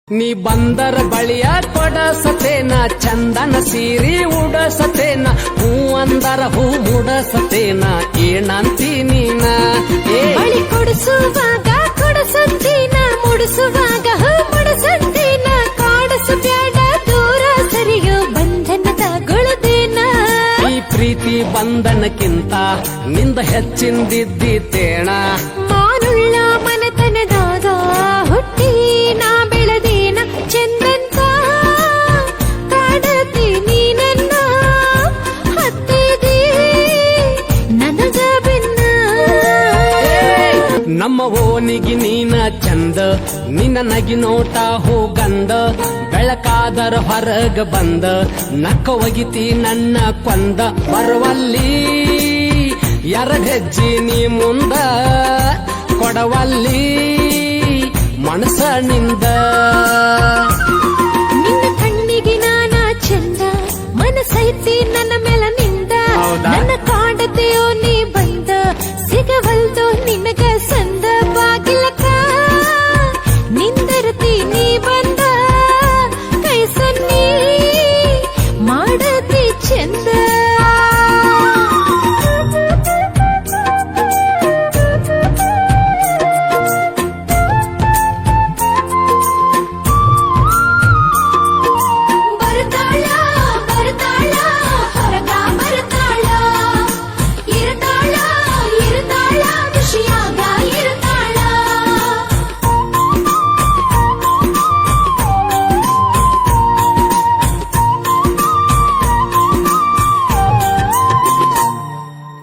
ನೀ ಬಂದರ ಬಳಿಯ ಕೊಡಸತೇನ ಚಂದನ ಸೀರಿ ಉಡಸತೇನ ಹೂ ಅಂದರ ಹೂ ಮುಡಸತೇನ ಏನಂತಿ ನೀನ ಬಳಿ ಕೊಡಿಸುವಾಗ ಕೊಡಸಂತೀನ ಮುಡಿಸುವಾಗ ಹೂ ಮುಡಸಂತೀನ ಕಾಡಸು ಬ್ಯಾಡ ದೂರ ಸರಿಯೋ ಬಂಧನದ ಗುಳದೇನ ಈ ಪ್ರೀತಿ ಬಂಧನಕ್ಕಿಂತ ನಿಂದ ಹೆಚ್ಚಿಂದಿದ್ದೀತೇಣ ಮಾನುಳ್ಳ ಮನತನದಾದ ಹುಟ್ಟಿ ನಾ ಬೆಳೆದೇನ ಚಂದಂತ ಕಾಡತಿ ನೀನನ್ನ ಹತ್ತಿದಿ ನನಗ ಬೆನ್ನ ನಮ್ಮ ಓನಿಗಿ ನೀನ ಚಂದ ನಿನ್ನ ನಗಿ ನೋಟ ಹೋಗಂದ ಬೆಳಕಾದರ ಹೊರಗ ಬಂದ ನಕ್ಕ ಒಗಿತಿ ನನ್ನ ಕೊಂದ ಬರುವಲ್ಲಿ ಎರಡೆಜ್ಜಿ ನೀ ಮುಂದ ಕೊಡವಲ್ಲಿ ಮನಸನಿಂದ ನಿನ್ನ ಕಣ್ಣಿಗೆ ನಾನ ಚಂದ ಮನಸೈತಿ ನನ್ನ ಮೇಲ ನಿಂದ ನನ್ನ ಕಾಡತೆಯೋ ನೀ ಬಂದ ಸಿಗವಲ್ದು ನಿನಗ ಸಂದ ಬಾಗಿಲಕ ನಿಂದರತಿ ನೀ ಬಂದ ಕೈ ಸನ್ನಿ ಮಾಡತಿ ಚಂದ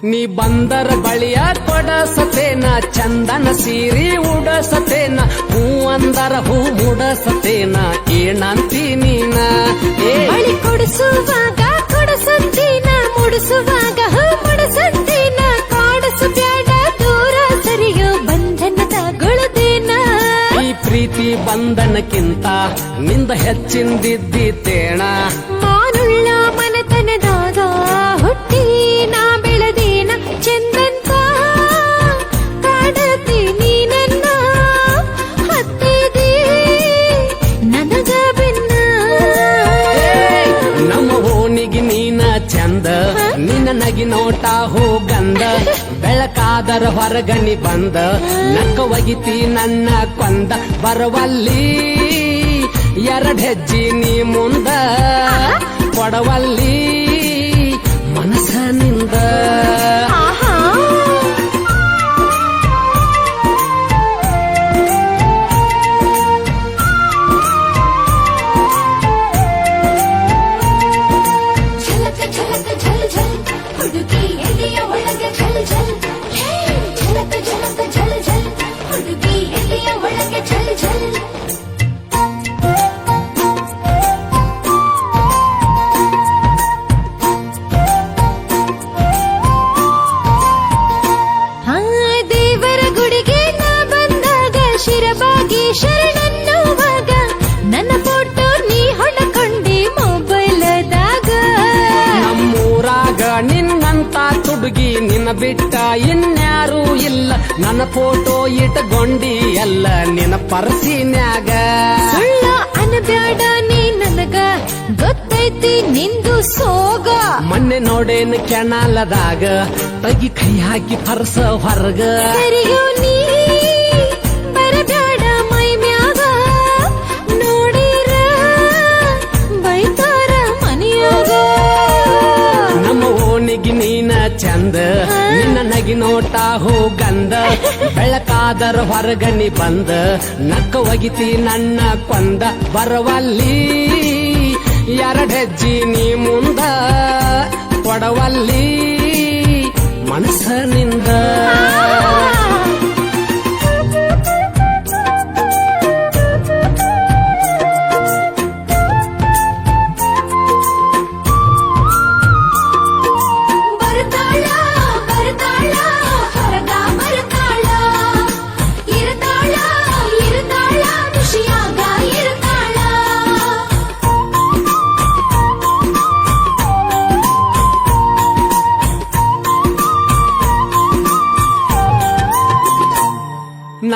ನೀ ಬಂದರ ಬಳಿಯ ಕೊಡಸತೇನ ಚಂದನ ಸೀರಿ ಉಡಸತೇನ ಹೂ ಅಂದರ ಹೂ ಮುಡಸತೇನ ಏನಂತಿ ನೀನ ಬಳಿ ಕೊಡಿಸುವಾಗ ಕೊಡಸಂತೀನ ಮುಡಿಸುವಾಗ ಹೂ ಮುಡಸಂತೀನ ಕಾಡಸು ಬ್ಯಾಡ ದೂರ ಸರಿಯೋ ಬಂಧನದ ಗುಳದೇನ ಈ ಪ್ರೀತಿ ಬಂಧನಕ್ಕಿಂತ ನಿಂದ ಹೆಚ್ಚಿಂದಿದ್ದೀತೇಣ ಮಾನುಳ್ಳ ಮನತನದಾದ ಹುಟ್ಟಿ ನಾ ಬೆಳೆದೇನ ಚಂದಂತ ಕಾಡತಿ ನೀನನ್ನ ಹತ್ತಿದಿ ನನಗ ಬೆನ್ನ ನಮ್ಮ ಓಣಿಗಿ ನೀನ ಚಂದ ನಿನ್ನ ನಗಿ ನೋಟ ಹೋಗಂದ ಬೆಳಕಾದರ ಹೊರಗನಿ ಬಂದ ನಕ್ಕ ಒಗಿತಿ ನನ್ನ ಕೊಂದ ಬರುವಲ್ಲಿ ಎರಡೆಜ್ಜಿ ನೀ ಮುಂದ ಕೊಡವಲ್ಲಿ ಮನಸನಿಂದ ಝಲಕ ಝಲಕ ಝಲ್ ಝಲ್ ಹುಡುಗಿ ಎದೆಯ ಒಳಗೆ ಝಲ್ ಝಲ್ ಝಲಕ ಝಲಕ ಝಲ್ ಝಲ್ ಹುಡುಗಿ ಎದೆಯ ಒಳಗೆ ಝಲ್ ಝಲ್ ದೇವರ ಗುಡಿಗೆ ನಾ ಬಂದಾಗ ಶಿರಬಾಗಿ ಶರಣನ್ನುವಾಗ ನನ್ನ ಫೋಟೋ ನೀ ಹೊಡಕೊಂಡಿ ಮೊಬೈಲದಾಗ ನಮ್ಮೂರಾಗ ನಿನ್ನಂತ ತುಡುಗಿ ನಿನ್ನ ಬಿಟ್ಟ ಇನ್ಯಾರೂ ಇಲ್ಲ ನನ್ನ ಫೋಟೋ ಇಟ್ಕೊಂಡಿ ಎಲ್ಲ ನಿನ್ನ ಪರ್ಸಿನ್ಯಾಗ ಸುಳ್ಳ ಅನಬ್ಯಾಡ ನೀ ನನಗ ಗೊತ್ತೈತಿ ನಿಂದು ಸೋಗ ಮೊನ್ನೆ ನೋಡೇನು ಕೆಣಾಲದಾಗ ತಗಿ ಕೈ ಹಾಕಿ ಪರ್ಸ ಹೊರಗ ಸರಿಯೋ ನೀ ಬರಬ್ಯಾಡ ಮೈ ಮ್ಯಾಗ ನೋಡಿರ ಬೈತಾರ ಮನೆಯಾಗ ನಮ್ಮ ಓಣಿಗಿ ನೀನ ಚಂದ ನಿನ್ನ ನಗಿ ನೋಟ ಹೋಗಂದ ಬೆಳಕಾದರ ಹೊರಗನಿ ಬಂದ ನಕ್ಕ ಒಗಿತಿ ನನ್ನ ಕೊಂದ ಬರವಲ್ಲಿ ಎರಡೆಜ್ಜಿ ನೀ ಮುಂದ ಕೊಡವಲ್ಲಿ ಮನಸನಿಂದ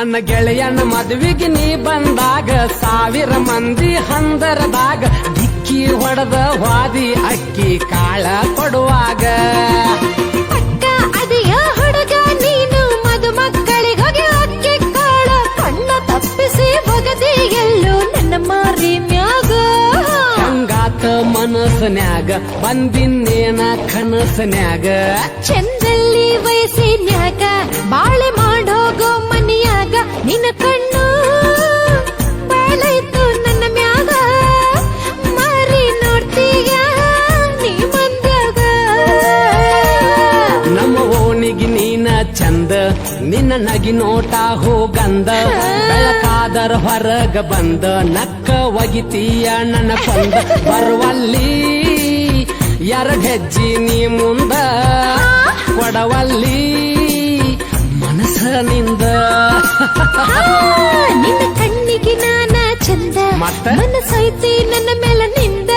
ನನ್ನ ಗೆಳೆಯನ ಮದುವೆಗೆ ನೀ ಬಂದಾಗ 1000 ಮಂದಿ ಹಂದರದಾಗ ಡಿಕ್ಕಿ ಹೊಡೆದ ವಾದಿ ಅಕ್ಕಿ ಕಾಳ ಕೊಡುವಾಗ ಅಕ್ಕ ಅದೆಯ ಹುಡುಗ ನೀನು ಮದುಮಕ್ಕಳಿಗೋಗಿ ಅಕ್ಕಿ ಕಾಳ ಕಣ್ಣ ತಪ್ಪಿಸಿ ಒಗದಿ ಎಲ್ಲೋ ನನ್ನ ಮಾರಿ ಮ್ಯಾಗ ಹಂಗಾತ ಮನಸ್ಸನ್ಯಾಗ ಬಂದಿನ್ನೇನ ಕನಸನ್ಯಾಗ ಚಂದಲ್ಲಿ ವಯಸ್ಸಿನ್ಯಾಗ ಬಾಳೆ ಮಾಡೋಗೋ ಮನಿಯಾಗ ನಿನ್ನ ಕಣ್ಣು ಬಾಳೈತು ನನ್ನ ಮ್ಯಾಗ ಮಾರಿ ನೋಡ್ತೀಯ ನೀ ಮಂದ್ಯಾಗ ನಮ್ಮ ಓಣಿಗೆ ನೀನ ಚಂದ ನಿನ್ನ ನಗಿ ನೋಟ ಹೋಗಂದ ಬೆಳಕಾದರ ಹೊರಗ ಬಂದ ನಕ್ಕ ಒಗಿತೀಯ ನನ್ನ ಕೊಂದ ಬರುವಲ್ಲಿ 2 ಹೆಜ್ಜೆ ನೀ ಮುಂದ ಕೊಡವಲ್ಲಿ ಮನಸ್ಸನಿಂದ ನಿನ್ನ ಕಣ್ಣಿಗೆ ನಾನ ಚಂದ ಮತ್ತೆ? ಮನಸ್ಸೈತಿ ನನ್ನ ಮೇಲೆ ನಿಂದ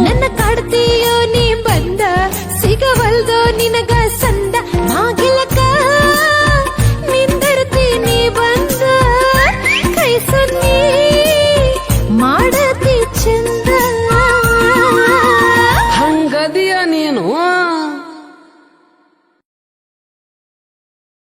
ನನ್ನ ಕಾಡ್ತೀಯೋ ನೀ ಬಂದ ಸಿಗವಲ್ದೋ ನಿನಗ ಸಂದ